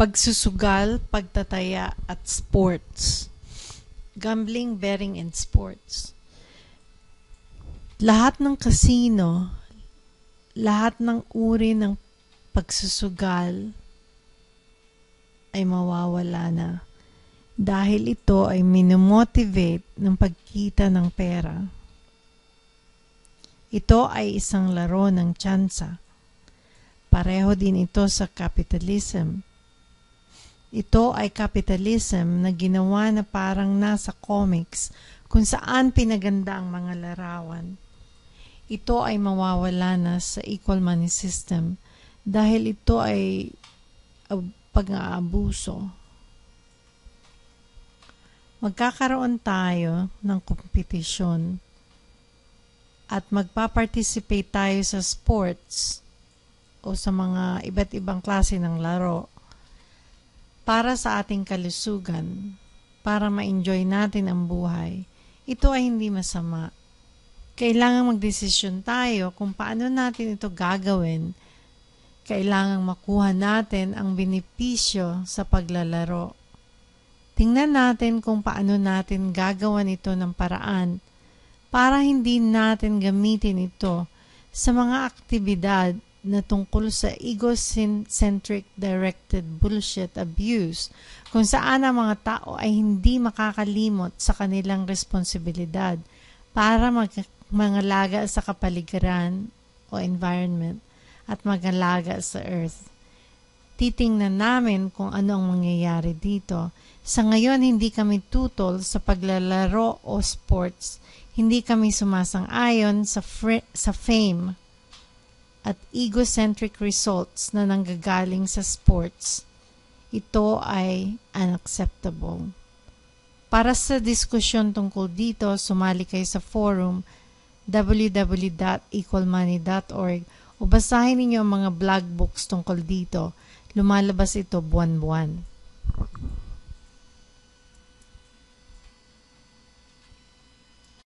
Pagsusugal, pagtataya at sports. Gambling, betting, and sports. Lahat ng casino, lahat ng uri ng pagsusugal ay mawawala na dahil ito ay minomotivate ng pagkita ng pera. Ito ay isang laro ng tsansa. Pareho din ito sa capitalism. Ito ay capitalism na ginawa na parang nasa comics kung saan pinaganda ang mga larawan. Ito ay mawawala na sa equal money system dahil ito ay pag-aabuso. Magkakaroon tayo ng kompetisyon at magpa-participate tayo sa sports o sa mga iba't ibang klase ng laro para sa ating kalusugan, para ma-enjoy natin ang buhay. Ito ay hindi masama. Kailangan magdesisyon tayo kung paano natin ito gagawin. Kailangan makuha natin ang benepisyo sa paglalaro. Tingnan natin kung paano natin gagawan ito ng paraan para hindi natin gamitin ito sa mga aktibidad na tungkol sa egocentric directed bullshit abuse kung saan ang mga tao ay hindi makakalimot sa kanilang responsibilidad para mangalaga sa kapaligiran o environment at magalaga sa earth. Titingnan namin kung ano ang mangyayari dito. Sa ngayon, hindi kami tutol sa paglalaro o sports. Hindi kami sumasang-ayon sa fame at egocentric results na nanggagaling sa sports. Ito ay unacceptable. Para sa diskusyon tungkol dito, sumali kayo sa forum www.equalmoney.org o basahin ninyo ang mga blog books tungkol dito. Lumalabas ito buwan-buwan.